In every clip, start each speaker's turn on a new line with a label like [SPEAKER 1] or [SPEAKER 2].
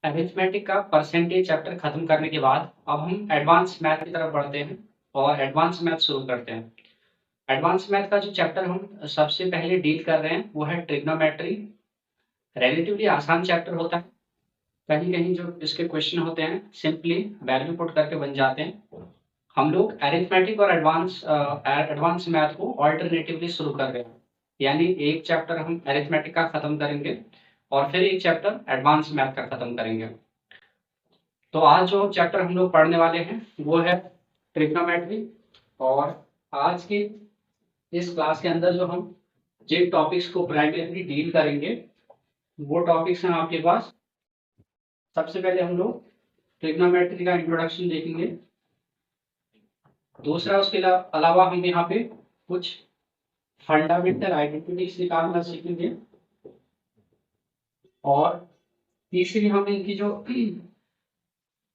[SPEAKER 1] Arithmetic का percentage chapter खत्म करने के बाद अब हम एडवांस मैथ की तरफ बढ़ते हैं और एडवांस मैथ शुरू करते हैं। एडवांस मैथ का जो चैप्टर हम सबसे पहले डील कर रहे हैं वो है ट्रिग्नोमेट्री। रिलेटिवली आसान चैप्टर होता है। कहीं कहीं जो इसके क्वेश्चन होते हैं सिंपली वैल्यू पुट करके बन जाते हैं। हम लोग अरिथमेटिक और एडवांस मैथ को ऑल्टरनेटिवली शुरू कर रहे हैं, यानी एक चैप्टर हम अरिथमेटिक का खत्म करेंगे और फिर एक चैप्टर एडवांस मैथ का खत्म करेंगे। तो आज जो चैप्टर हम लोग पढ़ने वाले हैं वो है ट्रिग्नोमेट्री। और आज की इस क्लास के अंदर जो हम जिन टॉपिक्स को प्राइमरीली डील करेंगे वो टॉपिक्स हैं आपके पास। सबसे पहले हम लोग ट्रिग्नोमेट्री का इंट्रोडक्शन देखेंगे। दूसरा उसके अलावा हम यहाँ पे कुछ फंडामेंटल आइडेंटिटीज निकालना सीखेंगे और तीसरी हम इनकी जो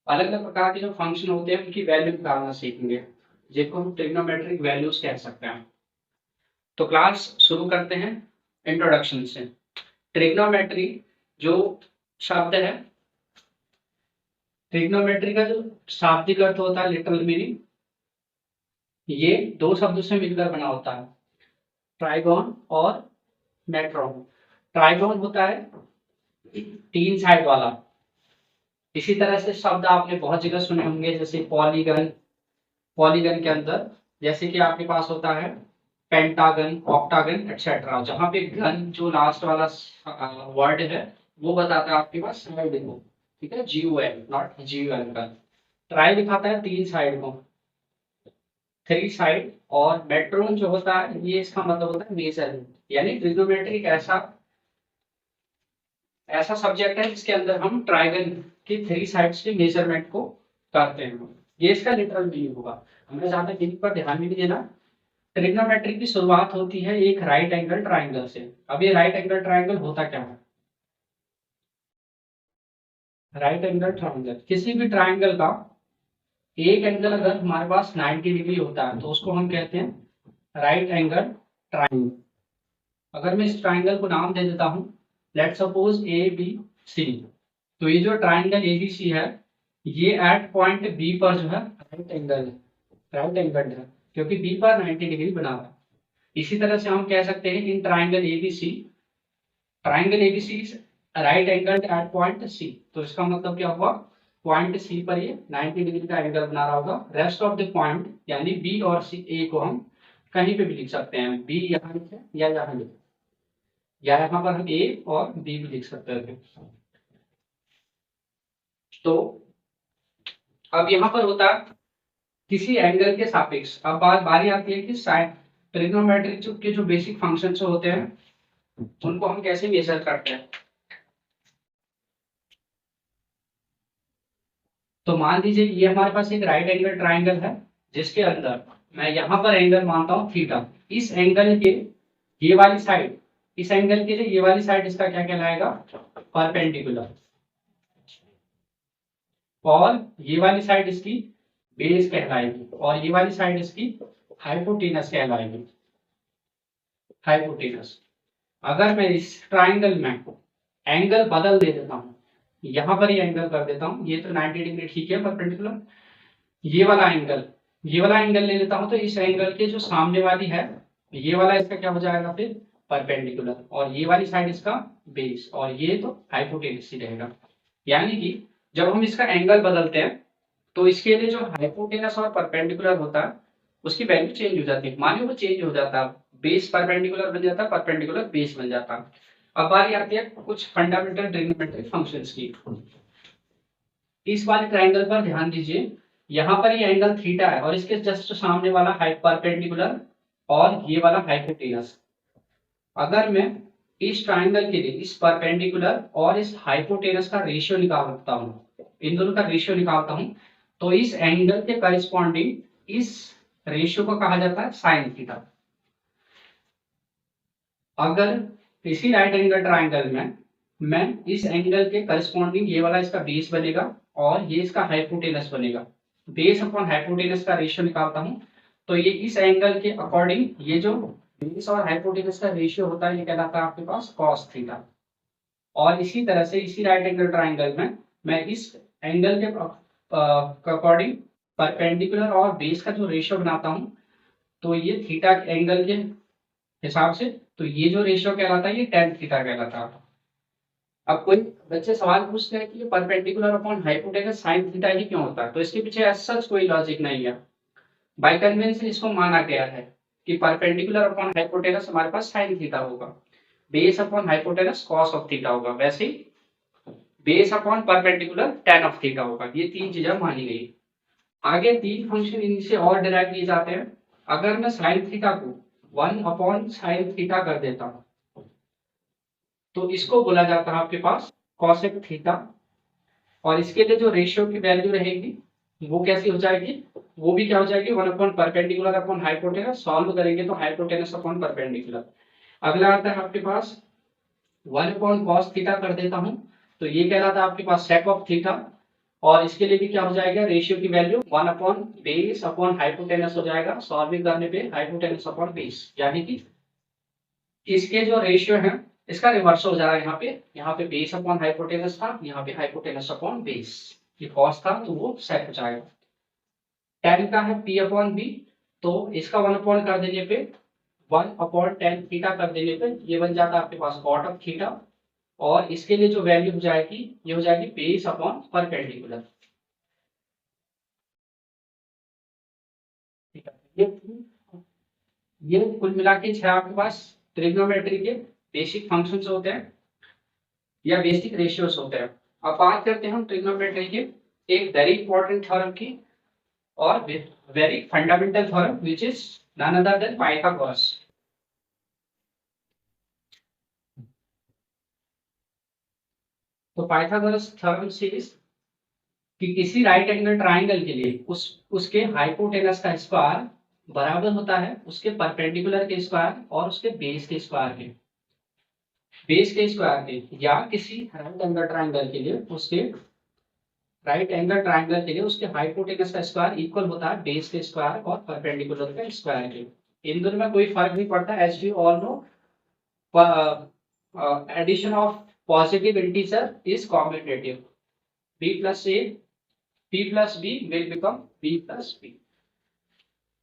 [SPEAKER 1] अलग अलग प्रकार के जो फंक्शन होते हैं उनकी वैल्यू निकालना सीखेंगे, जिनको हम ट्रिग्नोमेट्रिक वैल्यूज कह सकते हैं। तो क्लास शुरू करते हैं इंट्रोडक्शन से। ट्रिग्नोमेट्री जो शब्द है, ट्रिग्नोमेट्री का जो शाब्दिक अर्थ होता है, लिटरल मीनिंग, ये दो शब्दों से मिलकर बना होता है, ट्राइगोन और मेट्रोन। ट्राइगोन होता है 3 साइड वाला। इसी तरह से शब्द आपने बहुत जगह सुने होंगे, जैसे पॉलीगन। पॉलीगन के अंदर जैसे कि आपके पास होता है पेंटागन, ऑक्टागन एक्सेट्रा, जहां पे गन जो लास्ट वाला वर्ड है वो बताता है आपके पास साइड को। ठीक है, GUN नॉट GUN का। ट्राई दिखाता है 3 साइड को, 3 साइड। और मेट्रोन जो होता है ये इसका मतलब होता है मेजरमेंट, यानी ट्रिग्नोमेट्री एक ऐसा सब्जेक्ट है जिसके अंदर हम ट्राइगन की 3 साइड्स के मेजरमेंट को करते हैं। ये इसका लिटरल मीनिंग होगा। हमें ज्यादा मीनिंग पर ध्यान भी नहीं देना। ट्रिग्नोमेट्री की शुरुआत होती है एक राइट एंगल ट्राइंगल से। अब ये राइट एंगल ट्राइंगल होता क्या है? राइट एंगल ट्राइंगल किसी भी ट्राइंगल का एक एंगल अगर हमारे पास 90 डिग्री होता है तो उसको हम कहते हैं राइट एंगल ट्राइंगल। अगर मैं इस ट्राइंगल को नाम दे देता हूं, लेट सपोज ABC, तो ये जो ट्राइंगल ABC है ये एट पॉइंट B पर जो है राइट एंगल है, राइट एंगल है, क्योंकि B पर 90 डिग्री बना हुआ है। इसी तरह से हम कह सकते हैं in triangle ABC right angle at point C। तो इसका मतलब क्या हुआ, पॉइंट C पर ये 90 डिग्री का एंगल बना रहा होगा। रेस्ट ऑफ द पॉइंट यानी B और A को हम कहीं पे भी लिख सकते हैं। B यहाँ लिखे या यहाँ लिखे, या यहाँ पर हम A और B भी लिख सकते थे। तो अब यहाँ पर होता है किसी एंगल के सापेक्ष। अब बारी आती है कि साइन ट्रिग्नोमेट्रिक के जो बेसिक फंक्शंस होते हैं उनको हम कैसे मेजर करते हैं। तो मान लीजिए ये हमारे पास एक राइट एंगल ट्राइंगल है जिसके अंदर मैं यहाँ पर एंगल मानता हूँ थीटा। इस एंगल के ये वाली साइड, इस एंगल के लिए ये वाली साइड इसका क्या कहलाएगा, परपेंडिकुलर। और ये वाली साइड इसकी बेस कहलाएगी और ये वाली साइड इसकी हाइपोटेनस कहलाएगी, हाइपोटेनस। अगर मैं इस ट्राइंगल में एंगल बदल दे देता हूँ, यहाँ पर ये एंगल कर देता हूँ, ये तो 90 डिग्री ठीक है परपेंडिकुलर, ये वाला एंगल, ये वाला एंगल ले लेता हूँ, तो इस एंगल के जो सामने वाली है ये वाला इसका क्या हो जाएगा फिर परपेंडिकुलर, और ये वाली साइड इसका बेस, और ये तो हाइपोटेनस ही रहेगा। यानी कि जब हम इसका एंगल बदलते हैं तो इसके लिए जो हाइपोटेनस और परपेंडिकुलर होता है उसकी वैल्यू चेंज हो जाती है। मानिए वो चेंज हो जाता है, बेस परपेंडिकुलर बन जाता है, परपेंडिकुलर बेस बन जाता है। अब बारी आती है कुछ फंडामेंटल ट्रिग्नोमेट्रिक फंक्शंस की। इस वाले ट्राइंगल पर ध्यान दीजिए, यहाँ पर ये एंगल थीटा है और इसके जस्ट सामने वाला परपेंडिकुलर और ये वाला हाइपोटेनस। अगर मैं इस ट्राइंगल के लिए इस परपेंडिकुलर और इस हाइपोटेनस का रेशियो निकालता हूँ, इन दोनों का रेशियो निकालता हूँ, तो इस एंगल के करिस्पॉन्डिंग इस रेशियो को कहा जाता है साइन थीटा। अगर इसी राइट एंगल ट्राइंगल में मैं इस एंगल के करस्पॉन्डिंग ये वाला इसका बेस बनेगा और ये इसका हाइपोटेनस बनेगा, बेस अपॉन हाइपोटेनस का रेशियो निकालता हूं, तो ये इस एंगल के अकॉर्डिंग ये जो बेस और हाइपोटेनस का रेशियो होता है ये कहलाता है आपके पास कॉस थीटा। और इसी तरह से इसी राइट एंगल ट्राइंगल में मैं इस एंगल के अकॉर्डिंग परपेंडिकुलर और बेस का जो रेशियो बनाता हूँ, तो ये थीटा एंगल के हिसाब से, तो ये जो रेशियो कहलाता है ये tan थीटा कहलाता है। अब कोई बच्चे सवाल पूछते हैं कि ये perpendicular upon hypotenuse sin theta ही क्यों होता है, तो इसके पीछे ऐसा कोई लॉजिक नहीं है। बाय कन्वेंशन इसको माना गया है कि परपेंडिकुलर अपॉन हाइपोटेनस हमारे पास sin थीटा होगा, base upon hypotenuse cos of theta होगा, वैसे ही base upon perpendicular tan of theta होगा। ये तीन चीजें मानी गई। आगे तीन फंक्शन इनसे और डिराइव किए जाते हैं। अगर मैं sin थीटा को 1 अपॉन sin थीटा कर देता हूं, तो इसको बोला जाता है आपके पास cosec थीटा, और इसके लिए जो रेशियो की वैल्यू रहेगी वो कैसी हो जाएगी, वो भी क्या हो जाएगी 1 upon perpendicular upon hypotenuse. Solve करेंगे तो हाइपोटेनस अपॉन परपेंडिकुलर। अगला आता है आपके पास 1 अपॉन cos थीटा कर देता हूं, तो ये कहलाता है आपके पास sec ऑफ थीटा, और इसके लिए भी क्या हो जाएगा, रेशियो की value 1 upon base upon hypotenuse हो जाएगा। सॉल्विंग करने पे हाइपोटेनस अपॉन बेस, यानी कि इसके जो रेशियो है इसका रिवर्स हो जा रहा है। यहाँ पे बेस अपॉन हाइपोटेनस था, यहाँ पे हाइपोटेनस अपॉन बेस। ये कॉस था तो वो सेट हो जाएगा। tan का है p अपॉन बी, तो इसका 1 अपॉन कर देने पे 1 अपॉन tan थीटा कर देने पे ये बन जाता है आपके पास कॉट ऑफ थीटा, और इसके लिए जो वैल्यू हो जाएगी ये हो जाएगी बेस अपॉन परपेंडिकुलर। ये ये कुल मिला के छह आपके पास ट्रिग्नोमेट्री के बेसिक फंक्शंस होते हैं या बेसिक रेशियोज होते हैं। अब बात करते हैं हम ट्रिग्नोमेट्री के एक वेरी इंपॉर्टेंट थ्योरम की, और very fundamental theorem which is none other than Pythagoras. तो पाइथागोरस थ्योरम सेज कि किसी राइट एंगल ट्राइंगल के लिए उसके हाइपोटेनस का स्क्वायर बराबर होता है उसके परपेंडिकुलर के स्क्वायर और उसके बेस के स्क्वायर के, बेस के स्क्वायर के, या किसी राइट एंगल ट्राइंगल के लिए उसके राइट एंगल ट्राइंगल के लिए उसके हाइपोटेनस का स्क्वायर इक्वल होता है बेस के स्क्वायर और परपेंडिकुलर का स्क्वायर के। इन दोनों में कोई फर्क नहीं पड़ता, as you all know addition of positive integer is commutative. b plus a p plus b will become b plus b।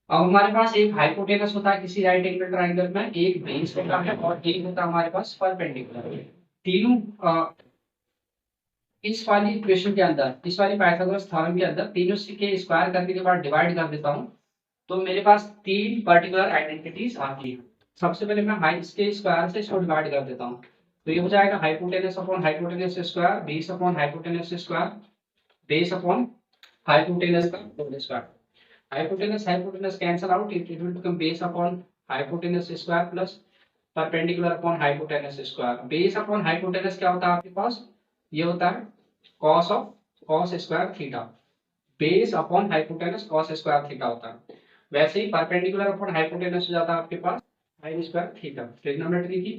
[SPEAKER 1] अब हमारे पास एक हाइपोटेनस होता है किसी राइट एंगल ट्राइंगल में, एक बेस होता है और एक होता है हमारे पास परपेंडिकुलर। तीनों इस वाली इक्वेशन के अंदर, इस वाली पाइथागोरस थ्योरम के अंदर तीनों के स्क्वायर करने के बाद डिवाइड कर देता हूं, तो मेरे पास तीन पर्टिकुलर आइडेंटिटीज आती हैं। सबसे पहले मैं हाइट के स्क्वायर से इसको डिवाइड कर देता हूं, तो ये हो जाएगा hypotenuse upon hypotenuse square, base upon hypotenuse square, base upon hypotenuse का whole square. Hypotenuse hypotenuse cancel out, it will become base upon hypotenuse square plus perpendicular upon hypotenuse square. Base upon hypotenuse क्या होता है आपके पास, ये होता है cos of cos square theta. Base upon hypotenuse cos square theta होता है। वैसे ही परपेंडिकुलर अपॉन हाइपोटेनस हो जाता है आपके पास sin स्क्वायर थीटा। ट्रिग्नोमेट्री की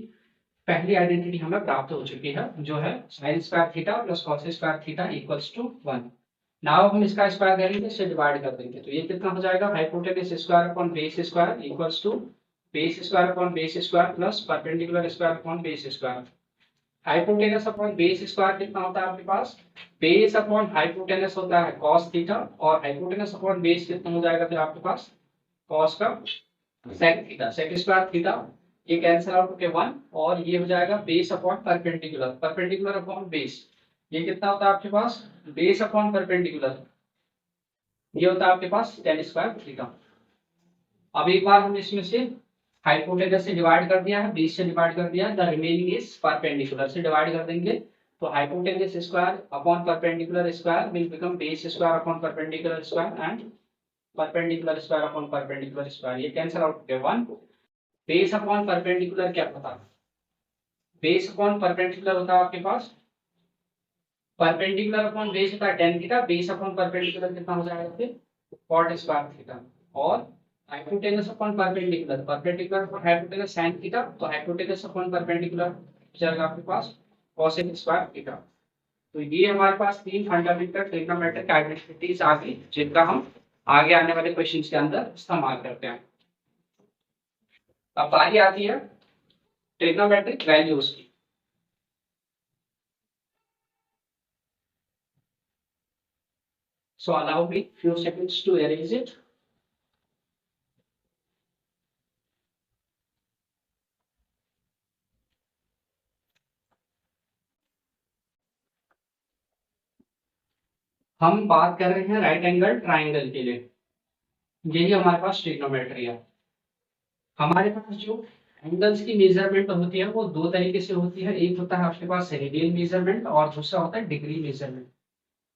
[SPEAKER 1] पहली आइडेंटिटी हमें प्राप्त हो चुकी है, जो है sin square theta plus cos square theta equals to 1। Now हम इसका स्क्वायर करेंगे, इससे डिवाइड कर देंगे, तो ये कितना हो जाएगा hypotenuse square upon base square equals to base square upon base square plus perpendicular square upon base square. Hypotenuse upon base square कितना होता है आपके पास, बेस अपॉन हाइपोटेनस होता है cos थीटा, और हाइपोटेनस अपॉन बेस कितना हो जाएगा फिर आपके पास cos का sec theta, sec square theta, ये कैंसिल आउट होके 1, और ये हो जाएगा base upon perpendicular, perpendicular upon base, ये कितना होता है आपके पास बेस अपॉन परपेंडिकुलर, ये होता है आपके पास tan स्क्वायर थीटा। अब एक बार हम इसमें से हाइपोटेनस से डिवाइड कर दिया है, बेस से डिवाइड कर दिया है, द रिमेनिंग इज परपेंडिकुलर से डिवाइड कर देंगे, तो hypotenuse square upon perpendicular square will become base square upon perpendicular square and perpendicular square upon perpendicular square, ये कैंसिल आउट हो गया 1। बेस अपॉन परपेंडिकुलर क्या होता है, बेस अपॉन परपेंडिकुलर होता है आपके पास परपेंडिकुलर अपॉन बेस होता है tan theta, base upon perpendicular कितना हो जाएगा फिर cot स्क्वायर थीटा, और hypotenuse upon perpendicular, perpendicular upon hypotenuse sin theta, तो हाइपोटेनस अपॉन परपेंडिकुलर हो जाएगा आपके पास cosec स्क्वायर थीटा। तो ये हमारे पास तीन फंडामेंटल ट्रिग्नोमेट्रिक आइडेंटिटीज आ गई, जिनका हम आगे आने वाले क्वेश्चंस के अंदर इस्तेमाल करते हैं। अब बारी आती है ट्रिग्नोमेट्रिक वैल्यूज की। So allow me few seconds to erase it. हम बात कर रहे हैं राइट एंगल ट्राइंगल के लिए। यही हमारे पास ट्रिग्नोमेट्री है। हमारे पास जो एंगल्स की मेजरमेंट होती है वो दो तरीके से होती है। एक होता है आपके पास रेडियन मेजरमेंट और दूसरा होता है डिग्री मेजरमेंट।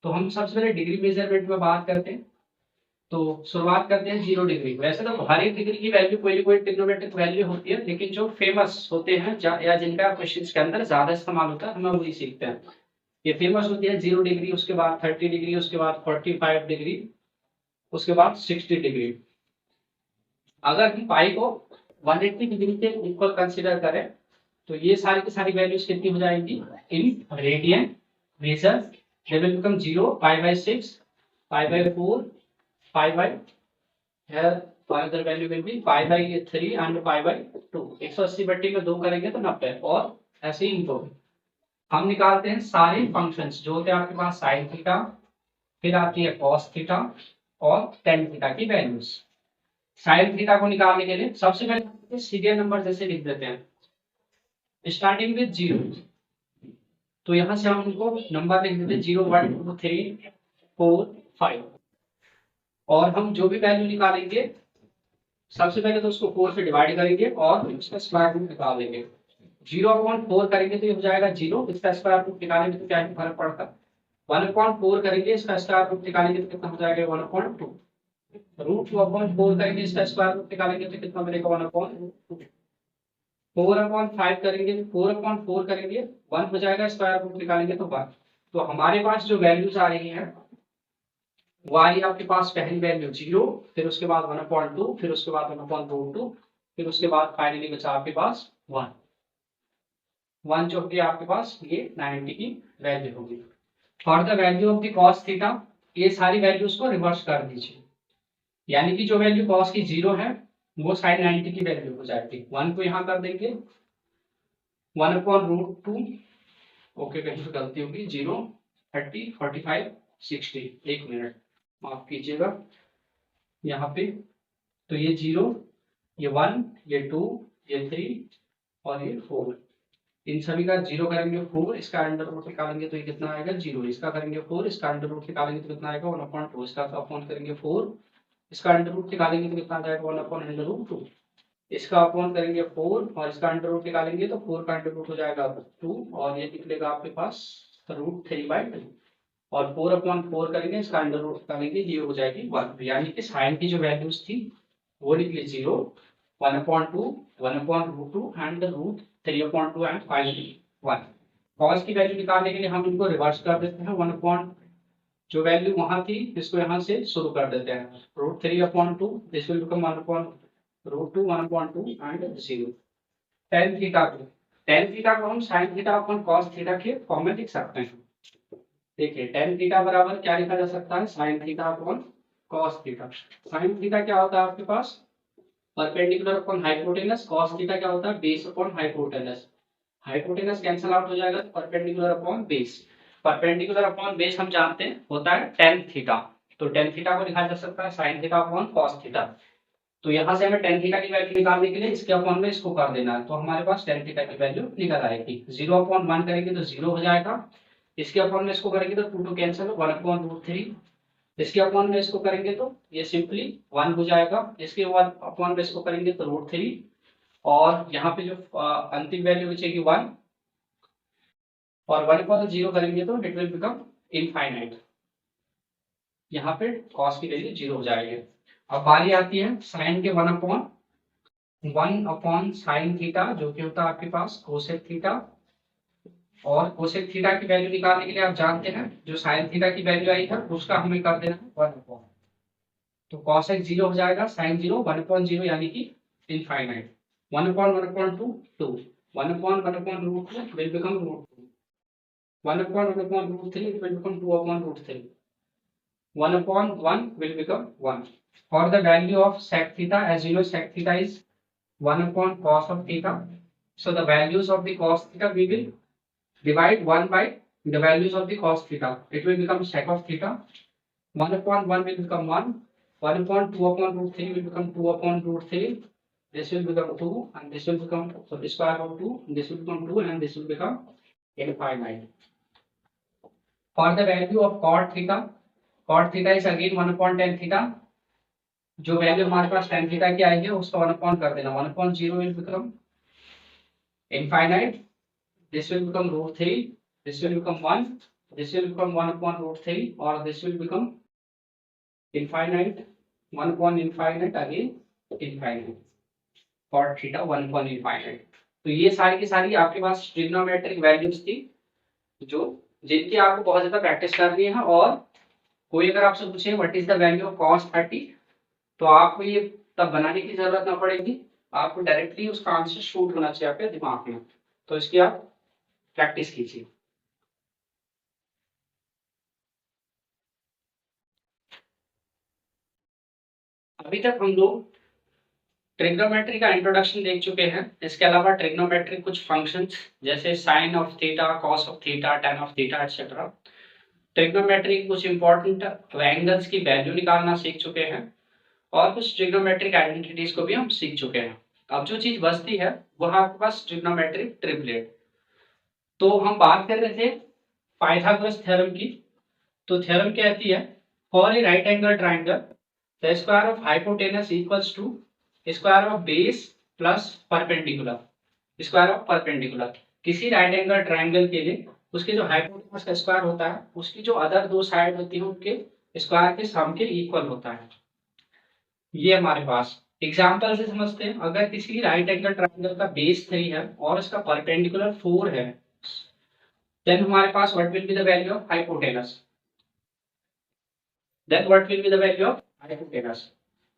[SPEAKER 1] तो हम सबसे पहले डिग्री मेजरमेंट में बात करते हैं। तो शुरुआत करते हैं 0 डिग्री। वैसे तो हर एक डिग्री की वैल्यू कोई ना कोई ट्रिग्नोमेट्रिक वैल्यू होती है, लेकिन जो फेमस होते हैं या जिनका क्वेश्चंस के अंदर ज्यादा इस्तेमाल होता है, हम वही सीखते हैं। ये फेमस होती है 0 डिग्री, उसके बाद 30 डिग्री, उसके बाद 45 डिग्री, उसके बाद 60 डिग्री। अगर हम पाई को 180 डिग्री के इक्वल कंसीडर करें तो ये सारी की सारी वैल्यूज कितनी हो जाएंगी in radian major. They will become 0, pi by 6, pi by 4, pi by here another value will be pi by 3 and pi by 2। 180 बट्टी में 2 करेंगे तो 90, और ऐसे ही इनको हम निकालते हैं सारे फंक्शंस जो होते हैं आपके पास साइन थीटा, फिर आती है कॉस थीटा और टेन थीटा की वैल्यूज। साइन थीटा को निकालने के लिए सबसे पहले सीरियल नंबर जैसे लिख देते हैं स्टार्टिंग विद 0। तो यहां से हम उनको नंबर लिख देते हैं 0, 1, 2, 3, 4, 5। और हम जो भी वैल्यू निकालेंगे सबसे पहले तो उसको 4 से डिवाइड करेंगे और उसका स्क्वायर रूट निकाल देंगे। 0/4 करेंगे तो ये हो जाएगा 0, इसका स्क्वायर रूट निकालेंगे तो क्या ही फर्क पड़ता है। 1/4 करेंगे इसका स्क्वायर रूट निकालेंगे तो कितना हो जाएगा 1/2। √2/4 करेंगे इसका स्क्वायर रूट निकालेंगे तो कितना मिलेगा 1/2। 4/5 करेंगे, 4/4 करेंगे 1 हो जाएगा, स्क्वायर रूट निकालेंगे तो 1। तो हमारे पास जो वैल्यूज आ रही है वो आ रही है आपके पास पहली वैल्यू 0, फिर उसके बाद 1/2, फिर उसके बाद 1/2, फिर उसके बाद फाइनली बचा आपके पास 1 जो होगी आपके पास ये 90 की वैल्यू होगी। For the value of the cos theta, ये सारी वैल्यूज को रिवर्स कर दीजिए, यानी कि जो वैल्यू cos की 0 है वो sin 90 की वैल्यू हो जाएगी। 1 को यहाँ कर देंगे 1/√2। ओके, कहीं पे गलती होगी, 0, 30, 45, 60। एक मिनट माफ कीजिएगा यहाँ पे। तो ये 0, ये 1, ये 2, ये 3 और ये 4। इन सभी का 0 करेंगे 4, इसका अंडर रूट निकालेंगे तो ये कितना आएगा 0। इसका करेंगे 4, इसका अंडर रूट निकालेंगे तो कितना आएगा 1/2। इसका अपॉन करेंगे 4, इसका अंडर रूट निकालेंगे तो कितना आ जाएगा 1/√2। इसका अपॉन करेंगे 4 और इसका अंडर रूट निकालेंगे तो 4 का अंडर रूट हो जाएगा 2 और ये निकलेगा आपके पास √3/2। और 4/4 करेंगे इसका अंडर रूट निकालेंगे, ये हो जाएगी 1। यानी कि साइन की जो वैल्यूज थी वो निकली 0, 1/2, 1/√2 एंड √3/2 एंड फाइनली 1। कॉस की वैल्यू निकालने के लिए हम इनको रिवर्स कर देते हैं। 1 जो वैल्यू वहां थी इसको यहाँ से शुरू कर देते हैं। √3/2, this will become 1/√2, 1/2 and 0। Ten theta को हम sign theta upon cos theta के फॉर्म में लिख सकते हैं। देखिए टेन थीटा बराबर क्या लिखा जा सकता है, sine theta upon cos theta. Sine theta क्या होता है आपके पास perpendicular upon hypotenuse, cos theta क्या होता है base upon hypotenuse. Hypotenuse cancel out हो जाएगा, perpendicular upon base. Perpendicular upon base हम जानते हैं होता है टेन थीटा। तो टेन थीटा को लिखा जा सकता है sine theta upon cos theta. तो यहाँ से हमें टेन थीटा की वैल्यू निकालने के लिए इसके अपॉन में इसको कर देना है, तो हमारे पास टेन थीटा की वैल्यू निकल आएगी। 0/1 करेंगे तो 0 हो जाएगा, इसके अपॉन में इसको करेंगे तो 2 कैंसिल, 1/√3। इसके अपॉन में इसको करेंगे तो ये सिंपली 1 हो जाएगा, इसके अपॉन में इसको करेंगे तो √3 और यहाँ पे जो अंतिम वैल्यू बचेगी 1 और 1/0 करेंगे तो इट विल बिकम इनफाइनाइट। यहाँ पे कॉस की वैल्यू 0 हो जाएगी। अब बारी आती है साइन के 1/1 साइन थीटा जो कि होता है आपके पास कोसेक थीटा। और कोसेक थीटा की वैल्यू निकालने के लिए आप जानते हैं जो साइन थीटा की वैल्यू आई था उसका हमें कर देना है 1/। तो कॉसेक 0 हो जाएगा, साइन 0, 1/0 यानी कि infinite. 1/1/2, 2, 1/1/√2 will become √2, 1/1/√3 it will become 2/√3, 1/1 will become 1. For the value of sec theta, as you know sec theta is 1/cos of theta. So the values of the cos theta we will divide 1 by the values of the cos theta. It will become sec of theta. 1/1 will become 1, 1/2/√3 will become 2/√3, this will become 2, and this will become, so the square of 2, this will become 2, and this will become infinite. For the value of cot theta is again 1/tan theta. जो value हमारे पास tan theta की आएगी उसका 1 upon कर देना, 1/0 will become infinite, this will become √3, this will become 1, this will become 1/√3, or this will become infinite, 1/infinite again infinite, cot theta 1/infinite. तो ये सारी की सारी आपके पास ट्रिग्नोमेट्रिक वैल्यूज थी जो जिनकी आपको बहुत ज्यादा प्रैक्टिस करनी है, और कोई अगर आपसे पूछे what is the value of cos 30, तो आपको ये तब बनाने की जरूरत ना पड़ेगी, आपको डायरेक्टली उसका आंसर शूट होना चाहिए आपके दिमाग में, तो इसकी आप प्रैक्टिस कीजिए। अभी तक हम लोग ट्रिग्नोमेट्री का इंट्रोडक्शन देख चुके हैं। इसके अलावा ट्रिग्नोमेट्री कुछ फंक्शंस जैसे sine of theta, cos of theta, tan of theta etcetera, trigonometry की कुछ इंपॉर्टेंट एंगल्स की वैल्यू निकालना सीख चुके हैं, और कुछ ट्रिग्नोमेट्रिक आइडेंटिटीज को भी हम सीख चुके हैं। अब जो चीज बचती है वह आपके पास ट्रिग्नोमेट्रिक ट्रिपलेट। तो हम बात कर रहे थे पाइथागोरस थ्योरम की। तो थ्योरम कहती है for a right angle triangle the square of hypotenuse equals to square of base plus perpendicular, square of perpendicular. किसी राइट एंगल ट्राइंगल के लिए उसके जो हाइपोटेनस का स्क्वायर होता है उसकी जो अदर दो साइड होती है उनके स्क्वायर के सम के इक्वल होता है। ये हमारे पास एग्जांपल से समझते हैं। अगर किसी राइट एंगल ट्राइंगल का बेस 3 है और इसका परपेंडिकुलर 4 है, देन हमारे पास what will be the value of hypotenuse, then what will be the value of hypotenuse.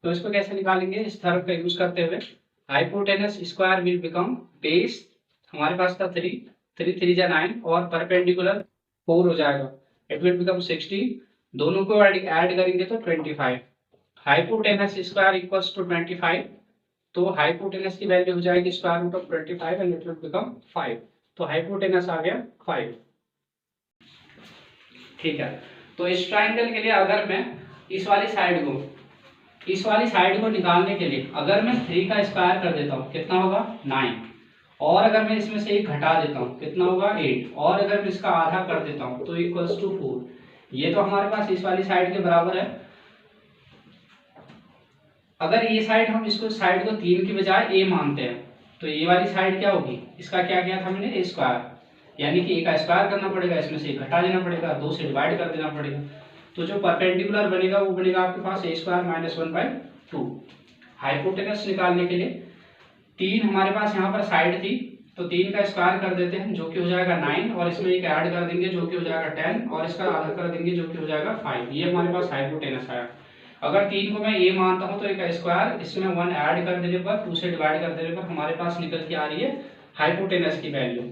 [SPEAKER 1] तो इसको कैसे निकालेंगे, इस थ्योरम का यूज करते हुए hypotenuse square will become base, हमारे पास था 3, 3 3 जा 9, और परपेंडिकुलर 4 हो जाएगा, इट विल बिकम 16, दोनों को ऐड करेंगे तो 25, हाइपोटेनस स्क्वायर इक्वल्स टू 25, तो हाइपोटेनस की वैल्यू हो जाएगी square root of 25 and it will become 5, तो हाइपोटेनस आ गया 5। ठीक है, तो इस ट्राइंगल के लिए अगर मैं इस वाली साइड को निकालने के लिए अगर मैं 3 का स्क्वायर कर देता हूँ कितना होगा 9, और अगर मैं इसमें से 1 घटा देता हूँ कितना होगा 8, और अगर मैं इसका आधा कर देता हूँ तो इक्वल्स टू 4। ये तो हमारे पास इस वाली साइड के बराबर है। अगर ये साइड हम इसको साइड को 3 की बजाय a मानते हैं तो ये वाली साइड क्या होगी, इसका क्या किया था मैंने a स्क्वायर, यानी कि a का स्क्वायर करना पड़ेगा, इसमें से 1 घटा देना पड़ेगा, 2 से डिवाइड कर देना पड़ेगा, तो जो परपेंडिकुलर बनेगा वो बनेगा आपके पास a स्क्वायर माइनस 1/2। हाइपोटेनस निकालने के लिए 3 हमारे पास यहाँ पर साइड थी, तो 3 का स्क्वायर कर देते हैं जो कि हो जाएगा 9, और इसमें एक ऐड कर देंगे जो कि हो जाएगा 10, और इसका आधा कर देंगे जो कि हो जाएगा 5। ये हमारे पास हाइपोटेनस आया। अगर 3 को मैं a मानता हूं तो एक स्क्वायर, इसमें 1 ऐड कर देने पर, 2 से डिवाइड कर देने पर हमारे पास निकल के आ रही है हाइपोटेनस की वैल्यू।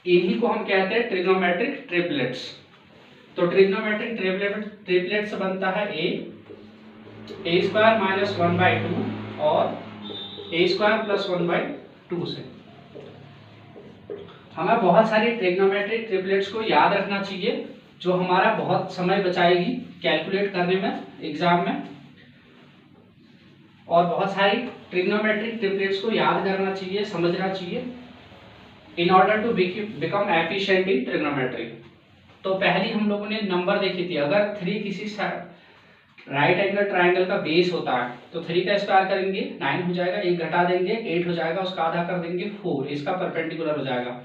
[SPEAKER 1] इन्हीं को हम कहते हैं ट्रिग्नोमेट्रिक ट्रिपलेट्स। तो ट्रिग्नोमेट्रिक ट्रिपलेट से बनता है a स्क्वायर माइनस 1/2 और a स्क्वायर प्लस 1/2 से। हमें बहुत सारी ट्रिग्नोमेट्रिक ट्रिपलेट्स को याद रखना चाहिए जो हमारा बहुत समय बचाएगी कैलकुलेट करने में एग्जाम में, और बहुत सारी ट्रिग्नोमेट्रिक ट्रिपलेट्स को याद करना चाहिए, समझना चाहिए in order to become efficient in trigonometry. तो पहली हम लोगों ने नंबर देखी थी, अगर 3 किसी राइट एंगल ट्राइंगल का बेस होता है तो 3 का स्क्वायर करेंगे 9 हो जाएगा, 1 घटा देंगे 8 हो जाएगा, उसका आधा कर देंगे 4, इसका परपेंडिकुलर हो जाएगा।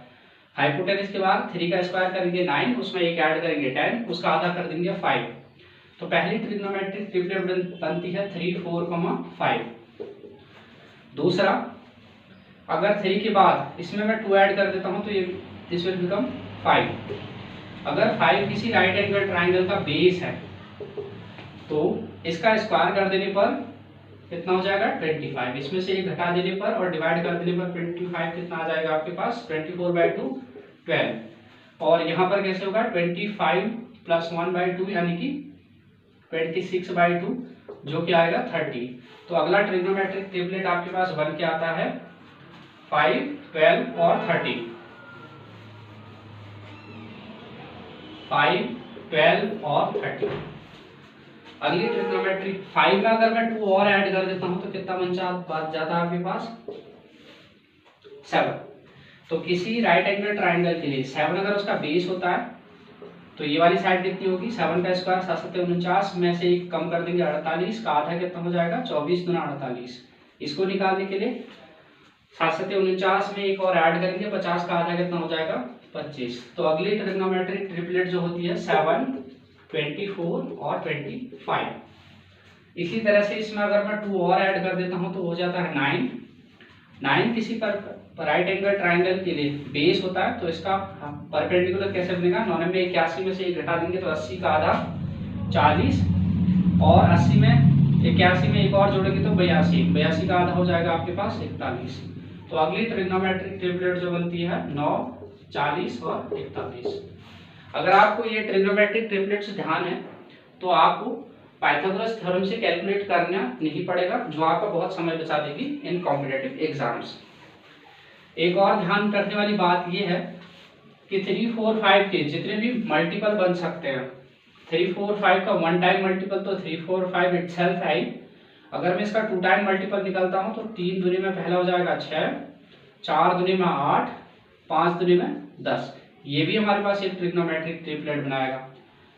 [SPEAKER 1] हाइपोटेनस के बाद 3 का स्क्वायर करेंगे 9, उसमें 1 ऐड करेंगे 10, उसका आधा कर देंगे 5। तो पहली ट्रिग्नोमेट्रिक ट्रिपलेट बनती है 3 4 5। दूसरा, अगर 3 के बाद इसमें मैं 2 ऐड कर देता हूं तो ये दिस विल बिकम 5। अगर 5 किसी राइट एंगल ट्राइंगल का बेस है तो इसका स्क्वायर कर देने पर कितना हो जाएगा 25, इसमें से 1 घटा देने पर और डिवाइड कर देने पर 25 कितना आ जाएगा आपके पास 24/2 12, और यहाँ पर कैसे होगा 25 प्लस 1/2 यानी कि 26/2 जो कि आएगा 30। तो अगला ट्रिग्नोमेट्रिक ट्रिपलेट आपके पास बन के आता है 5 12 और 30, 5 12 और 30। अगली ट्रिग्नोमेट्री 5 में अगर मैं 2 और ऐड कर देता हूँ तो कितना बच जाता है आपके पास 7। तो किसी राइट एंगल ट्राइंगल के लिए 7 अगर उसका बेस होता है तो ये वाली साइड कितनी होगी 7 का स्क्वायर 7 7 49 में से एक कम कर देंगे 48 का आधा कितना हो जाएगा 24 गुना 48। इसको निकालने के लिए 7 7 49 में एक और ऐड करेंगे 50 का आधा कितना हो जाएगा 25। तो अगली ट्रिग्नोमेट्रिक ट्रिपलेट जो होती है 7 24 और 25। इसी तरह से इसमें अगर मैं 2 और ऐड कर देता हूं तो हो जाता है 9 किसी पर राइट एंगल ट्राइंगल के लिए बेस होता है तो इसका परपेंडिकुलर कैसे बनेगा 91 में से एक घटा देंगे तो 80 का आधा 40 और 80 में 81 में एक और जोड़ेंगे तो 82 का आधा हो जाएगा आपके पास 41। तो अगली ट्रिग्नोमेट्रिक ट्रिपलेट जो बनती है 9 40 और 41। अगर आपको ये ट्रिग्नोमेट्रिक ट्रिपलेट से ध्यान है तो आपको पाइथागोरस थ्योरम से कैलकुलेट करना नहीं पड़ेगा जो आपका बहुत समय बचा देगी इन कॉम्पिटिटिव एग्जाम्स। एक और ध्यान रखने वाली बात यह है कि 3 4 5 के जितने भी मल्टीपल बन सकते हैं 3 4 5 का 1 टाइम मल्टीपल तो 3 4 5 इटसेल्फ है। अगर मैं इसका 2 टाइम मल्टीपल निकालता हूं तो 3 दूनी में पहला हो जाएगा 6 4 दूनी में 8 5 दूनी में 10। ये भी हमारे पास एक ट्रिग्नोमेट्रिक ट्रिपलेट बनाएगा।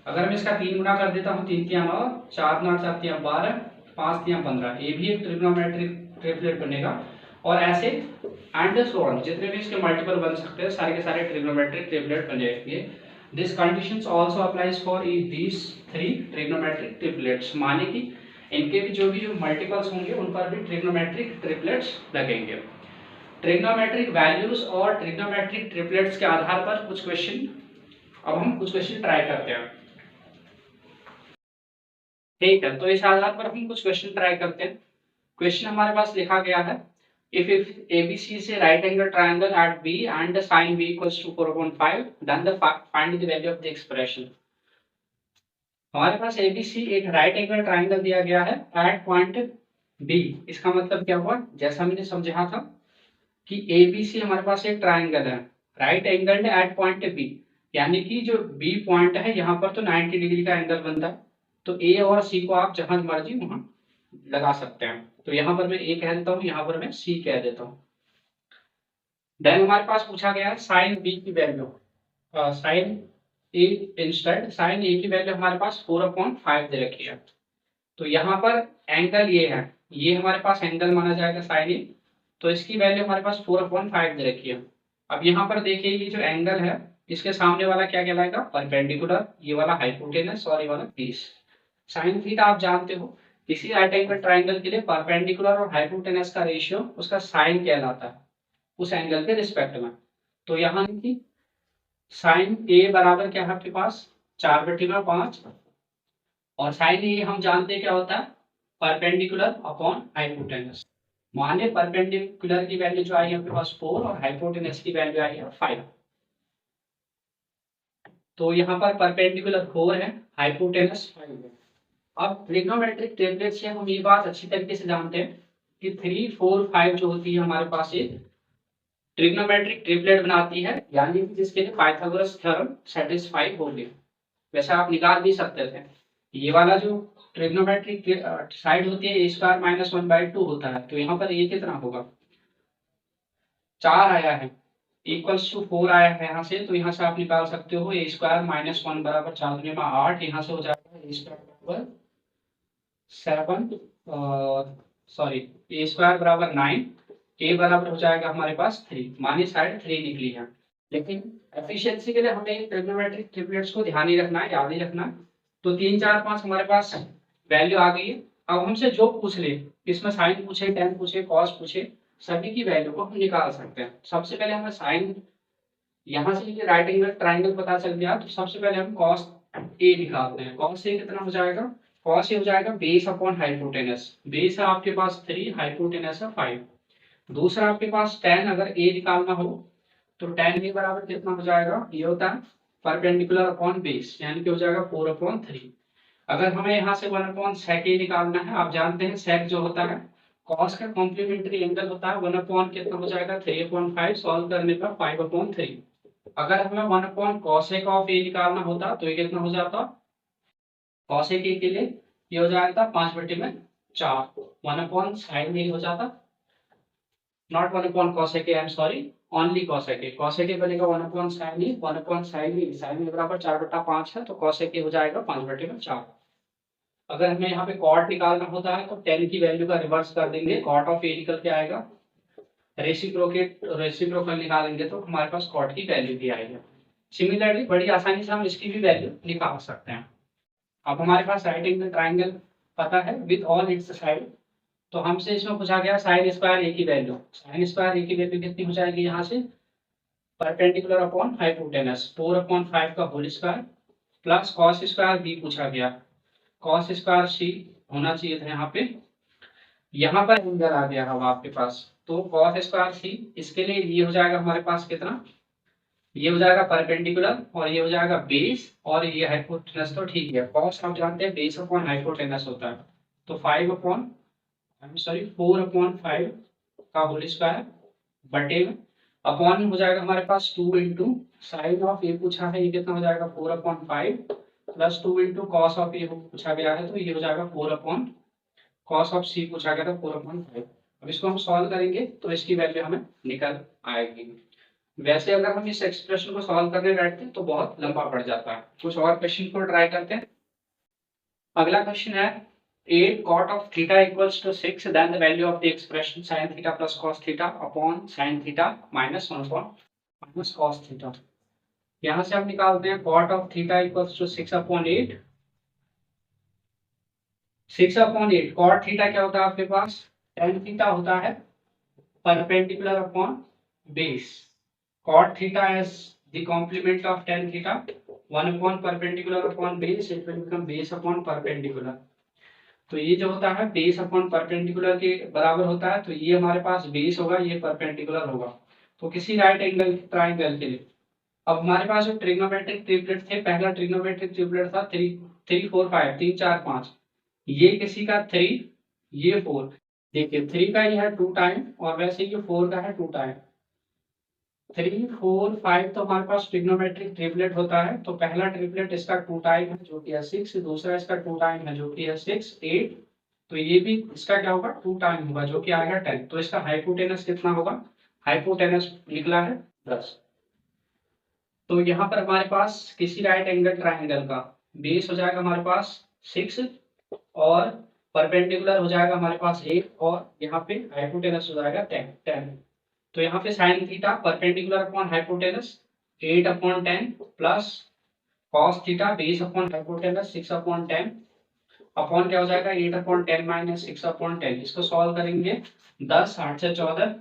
[SPEAKER 1] अगर मैं इसका 3 गुना कर देता हूँ 3 3 9 4 9 4 3 12 5 3 15 ये भी एक ट्रिग्नोमेट्रिक ट्रिपलेट बनेगा। और ऐसे एंड सो ऑन जितने भी इसके मल्टीपल बन सकते हैं सारे के सारे ट्रिग्नोमेट्रिक ट्रिपलेट बन जाएंगे। This conditions also applies for these 3 trigonometric triplets. माने कि इनके भी जो मल्टीपल्स होंगे उन पर भी ट्रिग्नोमेट्रिक ट्रिपलेट्स लगेंगे। ट्रिग्नोमेट्रिक वैल्यूज और ट्रिग्नोमेट्रिक ट्रिपलेट्स के आधार पर कुछ क्वेश्चन अब हम कुछ क्वेश्चन ट्राई करते हैं। ठीक है, तो इस आधार पर हम कुछ क्वेश्चन ट्राई करते हैं। क्वेश्चन हमारे पास लिखा गया है if ABC is a right angle triangle at B and the sin B equals to 4/5 then the find the value of the expression। हमारे पास ABC एक राइट एंगल ट्राइंगल दिया गया है एट पॉइंट B। इसका मतलब क्या हुआ जैसा मैंने समझा था कि ABC हमारे पास एक ट्राइंगल है right angle at point B यानी कि जो B पॉइंट है यहाँ पर तो 90 डिग्री का एंगल बनता है तो A और C को आप जहां मर्जी वहां लगा सकते हैं। तो यहाँ पर मैं A कह देता हूँ यहाँ पर मैं C कह देता हूँ। देन हमारे पास पूछा गया है साइन B की value sine A instead sine A की वैल्यू हमारे पास 4/5 दे रखी है। तो यहाँ पर एंगल ये है ये हमारे पास एंगल माना जाएगा साइन A तो इसकी वैल्यू हमारे पास 4/5 दे रखी है। अब यहाँ पर देखिए ये जो एंगल है इसके सामने वाला क्या कहलाएगा परपेंडिकुलर ये वाला हाइपोटेनस और ये वाला बेस। साइन थीटा आप जानते हो किसी राइट एंगल ट्राइंगल के लिए परपेंडिकुलर और हाइपोटेनस का रेशियो उसका साइन कहलाता है उस एंगल के रिस्पेक्ट में। तो यहाँ की साइन ए बराबर क्या है आपके पास 4/5 और साइन ए हम जानते हैं क्या होता है परपेंडिकुलर अपॉन हाइपोटेनस। माने परपेंडिकुलर की वैल्यू जो आई है आपके पास 4 और हाइपोटेनस की वैल्यू आई है 5। तो यहाँ पर परपेंडिकुलर 4 है हाइपोटेनस 5 है। अब ट्रिग्नोमेट्रिक ट्रिपलेट से हम ये बात अच्छी तरीके से जानते हैं कि 3 4 5 जो होती है हमारे पास एक ट्रिग्नोमेट्रिक ट्रिपलेट बनाती है यानी कि जिसके लिए पाइथागोरस थ्योरम सेटिस्फाई हो गया। वैसे आप निकाल भी सकते थे ये वाला जो ट्रिग्नोमेट्रिक साइड होती है a² - 1/2 होता है तो यहाँ पर ये कितना होगा 4 आया है इक्वल्स टू 4 आया है यहाँ से तो यहाँ से आप निकाल सकते हो a² - 1 बराबर 4 दूनी में 8 यहाँ से हो जाएगा a² 7 सॉरी a² बराबर 9 a बराबर हो जाएगा हमारे पास 3 मानी साइड 3 निकली है। लेकिन एफिशिएंसी के लिए हमें ट्रिग्नोमेट्रिक ट्रिपलेट्स को ध्यान ही रखना है याद ही रखना। तो 3 4 5 हमारे पास वैल्यू आ गई है। अब हमसे जो पूछ ले इसमें साइन पूछे टेन पूछे कॉस पूछे सभी की वैल्यू को हम निकाल सकते हैं। सबसे पहले हमें साइन यहाँ से ये राइट एंगल ट्राइंगल पता चल गया तो सबसे पहले हम कॉस ए निकालते हैं। कॉस ए कितना हो जाएगा कॉस ए हो जाएगा बेस अपॉन हाइपोटेनस। बेस है आपके पास 3 हाइपोटेनस है 5। दूसरा आपके पास tan अगर a निकालना हो तो tan a बराबर कितना हो जाएगा ये होता है परपेंडिकुलर अपॉन बेस यानी कि हो जाएगा 4/3। अगर हमें यहाँ से 1/sec a निकालना है आप जानते हैं sec जो होता है cos का कॉम्प्लीमेंट्री एंगल होता है 1 अपॉन कितना हो जाएगा 3/5 सॉल्व करने पर 5/3। अगर हमें 1 cosec ऑफ ए निकालना होता तो ये कितना हो जाता, cosec ए के लिए ये हो जाता 5/4, 1/sin ए हो जाता, not 1/cosec A, I am sorry, only cosec A. cosec ए बनेगा 1/sin ए, 1/sin ए, sin ए बराबर 4/5 है, तो cosec ए हो जाएगा 5/4। अगर हमें यहाँ पे कॉट निकालना होता है तो tan की वैल्यू का रिवर्स कर देंगे, कॉट ऑफ ए निकल के आएगा, रेसिप्रोकल निकालेंगे तो हमारे पास कॉट की वैल्यू भी आएगी। सिमिलरली बड़ी आसानी से हम इसकी भी वैल्यू निकाल सकते हैं। अब हमारे पास राइट एंगल ट्राइंगल पता है विद ऑल इट्स साइड, तो हमसे इसमें पूछा गया साइन स्क्वायर ए की वैल्यू। साइन स्क्वायर ए की वैल्यू कितनी हो जाएगी यहाँ से, परपेंडिकुलर अपॉन हाइपोटेनस 4/5 का whole square plus cos square B पूछा गया, कॉस स्क्वायर सी होना चाहिए था यहाँ पर एंगल आ गया अब आपके पास, तो कॉस स्क्वायर सी, इसके लिए ये हो जाएगा हमारे पास कितना, ये हो जाएगा परपेंडिकुलर और ये हो जाएगा बेस और ये हाइपोटेनस, तो ठीक है, कॉस आप जानते हैं बेस अपॉन हाइपोटेनस होता है, तो 4/5 का होल स्क्वायर बटे में अपॉन में हो जाएगा हमारे पास 2 इंटू साइन ऑफ ए पूछा है, ये कितना हो जाएगा 4/5 प्लस 2 इंटू कॉस ऑफ ए पूछा गया है, तो ये हो जाएगा 4/, कॉस ऑफ सी पूछा गया था 4/5। अब इसको हम सॉल्व करेंगे तो इसकी वैल्यू हमें निकल आएगी। वैसे अगर हम इस एक्सप्रेशन को सॉल्व करने बैठते हैं तो बहुत लंबा पड़ जाता है, कुछ और क्वेश्चन को ट्राई करते हैं। अगला क्वेश्चन है 8 cot of theta equals to 6, then the value of the expression sin theta plus cos theta upon sin theta minus 1 upon minus cos theta। यहाँ से हम निकालते हैं cot of theta equals to 6/8, 6/8 cot theta क्या होता है आपके पास, tan theta होता है perpendicular upon base, cot theta is the complement of tan theta, 1 upon perpendicular upon base, it will become base upon perpendicular। तो ये जो होता है बेस अपॉन परपेंडिकुलर के बराबर होता है, तो ये हमारे पास बेस होगा, ये परपेंडिकुलर होगा, तो किसी राइट एंगल ट्राइंगल के लिए। अब हमारे पास जो ट्रिग्नोमेट्रिक ट्रिपलेट थे, पहला ट्रिग्नोमेट्रिक ट्रिपलेट था 3 3 4 5, 3 4 5, ये किसी का 3, ये 4, देखिए 3 का ये है 2 टाइम और वैसे ये 4 का है 2 टाइम, 3 4 5 तो हमारे पास ट्रिग्नोमेट्रिक ट्रिपलेट होता है, तो पहला ट्रिपलेट इसका 2 टाइम है जो कि है 6, दूसरा इसका 2 टाइम है जो कि है 6 8, तो ये भी इसका क्या होगा 2 टाइम होगा जो कि आएगा 10, तो इसका हाइपोटेनस कितना होगा, हाइपोटेनस निकला है 10। तो यहाँ पर हमारे पास किसी राइट एंगल ट्राइंगल का बेस हो जाएगा हमारे पास 6 और परपेंडिकुलर हो जाएगा हमारे पास 8 और यहाँ पे हाइपोटेनस हो जाएगा 10। तो यहाँ पे sine theta perpendicular upon hypotenuse 8/10 plus cos theta base upon hypotenuse 6/10 upon क्या हो जाएगा 8/10 माइनस 6/10, इसको सॉल्व करेंगे 10 8 से 14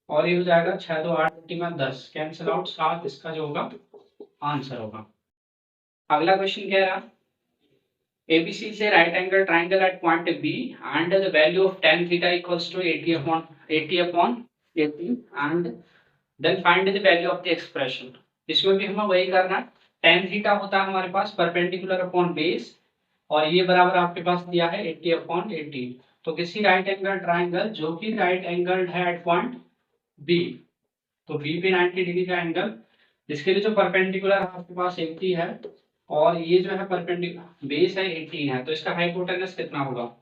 [SPEAKER 1] और ये हो जाएगा 6 2 8 10, कैंसिल आउट 7, इसका जो होगा आंसर होगा। अगला क्वेश्चन कह रहा ABC से right angle triangle at point B and the value of tan theta equals to 80/80 and then find the value of the expression. इसमें भी हमें वही करना है, tan थीटा होता है हमारे पास परपेंडिकुलर अपॉन बेस और ये बराबर आपके पास दिया है 80/80, तो किसी राइट एंगल ट्राइंगल जो कि राइट एंगल है एट पॉइंट B, तो B पे 90 डिग्री का एंगल, इसके लिए जो परपेंडिकुलर आपके पास 80 है और ये जो है परपेंडिकुलर बेस है 18 है, तो इसका हाइपोटेनस कितना होगा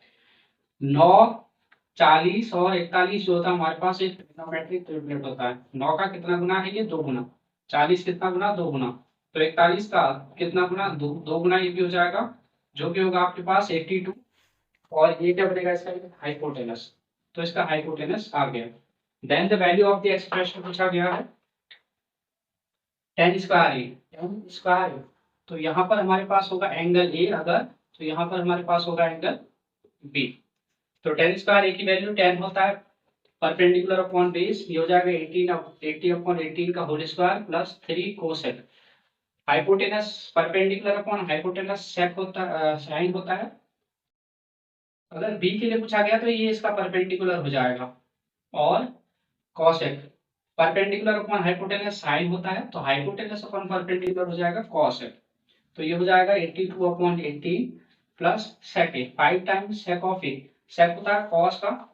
[SPEAKER 1] 9 40 और 41 जो होता है हमारे पास एक ट्रिग्नोमेट्रिक ट्रिपलेट होता है, 9 का कितना गुना है ये 2 गुना, 40 कितना गुना 2 गुना, तो 41 का कितना गुना 2 गुना, ये भी हो जाएगा जो कि होगा आपके पास 82 और ये क्या बनेगा इसका हाइपोटेनस, तो इसका हाइपोटेनस आ गया। Then the value of the expression पूछा गया है tan स्क्वायर, तो यहाँ पर हमारे पास होगा एंगल ए अगर, तो यहाँ पर हमारे पास होगा एंगल बी, तो tan स्क्वायर ए की वैल्यू 10 होता है परपेंडिकुलर अपॉन बेस, ये हो जाएगा 80/18 का whole square plus 3 cosec, hypotenuse perpendicular upon hypotenuse sec होता साइन होता है, अगर बी के लिए पूछा गया तो ये इसका परपेंडिकुलर हो जाएगा और cosec perpendicular upon hypotenuse sine होता है, तो हाइपोटेनस अपॉन परपेंडिकुलर हो जाएगा कॉसेक, तो ये हो जाएगा 82/18 plus sec A 5 times sec of A, sec होता है कॉस का,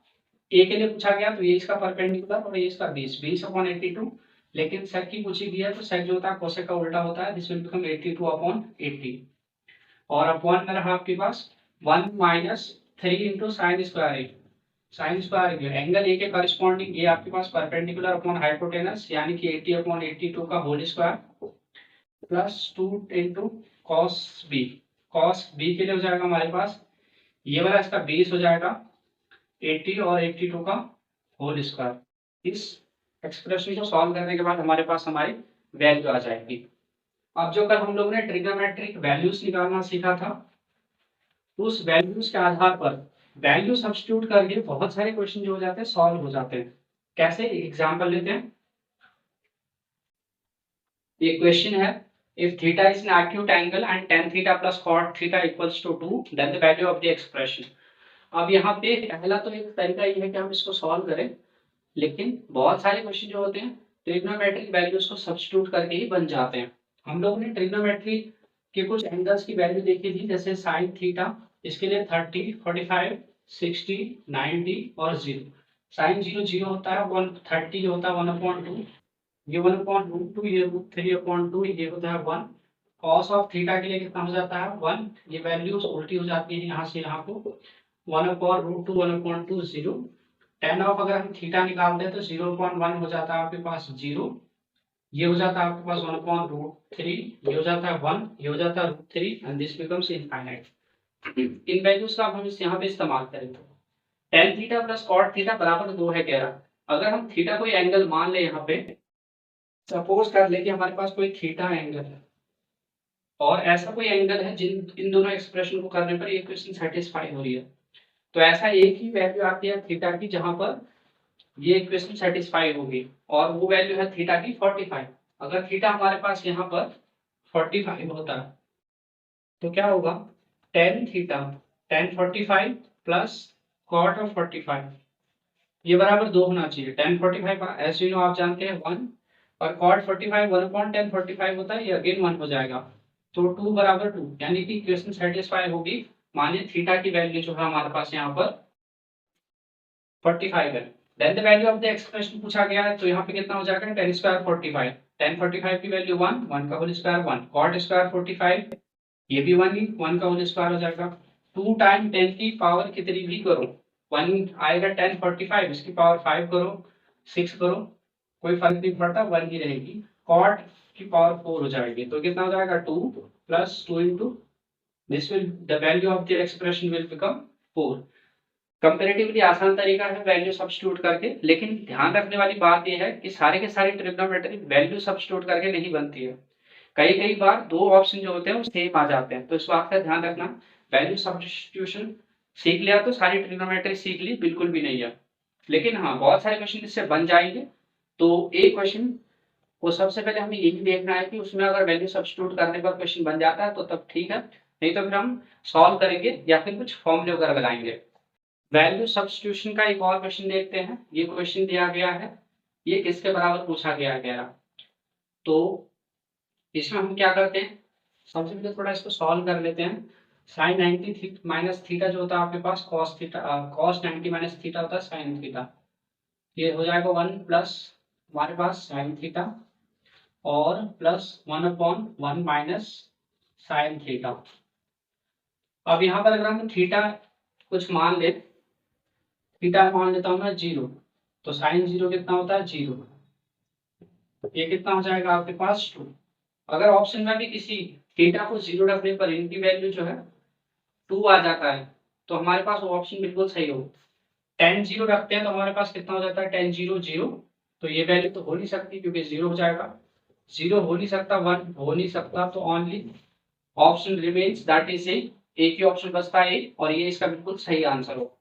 [SPEAKER 1] ए के लिए पूछा गया तो ये इसका परपेंडिकुलर और ये इसका बेस 20/82 लेकिन sec की पूछी गई है तो sec जो होता है cosec का उल्टा होता है, दिस विल बिकम 82/80 और अपॉन में रहा आपके पास 1 minus 3 into sine square A. Sine square angle A के करस्पॉन्डिंग ये आपके पास परपेंडिकुलर अपॉन हाइपोटेनस यानी कि 80/82 का whole square plus 2 into cos B. Cos B के लिए हो जाएगा हमारे पास ये वाला इसका बेस हो जाएगा 80 और 82 का होल स्क्वायर। इस एक्सप्रेशन को सॉल्व करने के बाद हमारे पास हमारी वैल्यू आ जाएगी। अब जो कल हम लोगों ने ट्रिग्नोमेट्रिक वैल्यूज निकालना सीखा था, उस वैल्यूज के आधार पर वैल्यू सब्स्टिट्यूट करके बहुत सारे क्वेश्चन जो हो जाते हैं सॉल्व हो जाते हैं। कैसे, एग्जांपल लेते हैं। ये क्वेश्चन है, if theta is an acute angle and tan theta plus cot theta equals to 2 then the value of the expression. अब यहाँ पे पहला तो एक तरीका ये है कि हम इसको सॉल्व करें, लेकिन बहुत सारे क्वेश्चन जो होते हैं ट्रिग्नोमेट्रिक वैल्यूज को सब्स्टिट्यूट करके ही बन जाते हैं। हम लोगों ने ट्रिग्नोमेट्री के कुछ एंगल्स की वैल्यू देखी थी, जैसे साइन थीटा, इसके लिए 30, 45, 60, 90 और 0। साइन 0 0 होता है, 130 जो होता है 1/2, ये 1/√2, ये √3/2, ये होता है 1। कॉस ऑफ थीटा के लिए कितना हो जाता है 1, ये वैल्यूज उल्टी हो जाती है यहाँ से यहाँ को 1/√2, 1/2, 0। tan ऑफ अगर हम थीटा निकालते हैं तो 0.1 हो जाता है आपके पास 0, ये हो जाता है आपके पास 1/√3, ये हो जाता है 1, ये हो जाता है √3 and this becomes infinite. In values का हम इस यहाँ पे इस्तेमाल करें तो tan theta plus cot theta बराबर 2 है कह रहा। अगर हम थीटा कोई एंगल मान ले, यहाँ पे सपोज कर ले कि हमारे पास कोई थीटा एंगल है और ऐसा कोई एंगल है जिन इन दोनों एक्सप्रेशन को करने पर ये क्वेश्चन सेटिस्फाई हो रही है, तो ऐसा एक ही वैल्यू आती है थीटा की जहां पर ये इक्वेशन सेटिस्फाई होगी और वो वैल्यू है थीटा की 45। अगर थीटा हमारे पास यहाँ पर 45 होता है तो क्या होगा, tan theta tan 45 plus cot of 45 ये बराबर 2 होना चाहिए। tan 45 एज यू नो आप जानते हैं 1 और cot 45 1/tan 45 होता है, ये अगेन 1 हो जाएगा, तो 2 बराबर 2 यानी कि इक्वेशन सेटिस्फाई होगी। मानिए थीटा की वैल्यू जो है हमारे पास यहाँ पर 45 है, then the value of the expression पूछा गया है, तो यहाँ पे कितना हो जाएगा tan स्क्वायर 45, tan 45 की वैल्यू 1, 1 का होल स्क्वायर 1, cot स्क्वायर 45 ये भी 1 ही, 1 का होल स्क्वायर हो जाएगा। 2 टाइम 10 की पावर कितनी भी करो 1 आएगा, tan 45 इसकी पावर 5 करो 6 करो कोई फर्क नहीं पड़ता, 1 ही रहेगी। cot की पावर 4 हो जाएगी, तो कितना हो जाएगा 2 plus 2 into this will the value of the expression will become 4। Comparatively आसान तरीका है वैल्यू सब्स्टिट्यूट करके, लेकिन ध्यान रखने वाली बात यह है कि सारे के सारे ट्रिग्नोमेट्री वैल्यू सब्स्टिट्यूट करके नहीं बनती है। कई बार दो ऑप्शन जो होते हैं वो सेम आ जाते हैं, तो इस बात का ध्यान रखना। वैल्यू सब्स्टिट्यूशन सीख लिया तो सारी ट्रिग्नोमेट्री सीख ली, बिल्कुल भी नहीं है, लेकिन हाँ बहुत सारे क्वेश्चन इससे बन जाएंगे। तो एक क्वेश्चन को सबसे पहले हमें यही देखना है कि उसमें अगर वैल्यू सब्स्टिट्यूट करने पर क्वेश्चन बन जाता है तो तब ठीक है, नहीं तो फिर हम सॉल्व करेंगे या फिर कुछ फॉर्मूले वगैरह लगाएंगे। वैल्यू सब्स्टिट्यूशन का एक और क्वेश्चन देखते हैं। ये क्वेश्चन दिया गया है, ये किसके बराबर पूछा गया, तो इसमें हम क्या करते हैं, सबसे पहले थोड़ा इसको सॉल्व कर लेते हैं। साइन 90 माइनस थीटा जो होता है आपके पास cos theta, cos 90 minus theta होता है साइन थीटा, ये हो जाएगा 1 प्लस हमारे पास साइन थीटा और प्लस 1/1 माइनस साइन थीटा। अब यहाँ पर अगर हम थीटा कुछ मान ले, थीटा मान लेता हूं मैं 0, तो साइन 0 कितना होता है 0, ये कितना हो जाएगा आपके पास 2। अगर ऑप्शन में भी किसी थीटा को 0 रखने पर इनकी वैल्यू जो है 2 आ जाता है तो हमारे पास वो ऑप्शन बिल्कुल सही हो। tan 0 रखते हैं तो हमारे पास कितना हो जाता है tan 0 0, तो ये वैल्यू तो हो नहीं सकती क्योंकि 0 हो जाएगा, 0 हो नहीं सकता, 1 हो नहीं सकता, तो only option remains that is a, एक ही ऑप्शन बचता है और ये इसका बिल्कुल सही आंसर हो।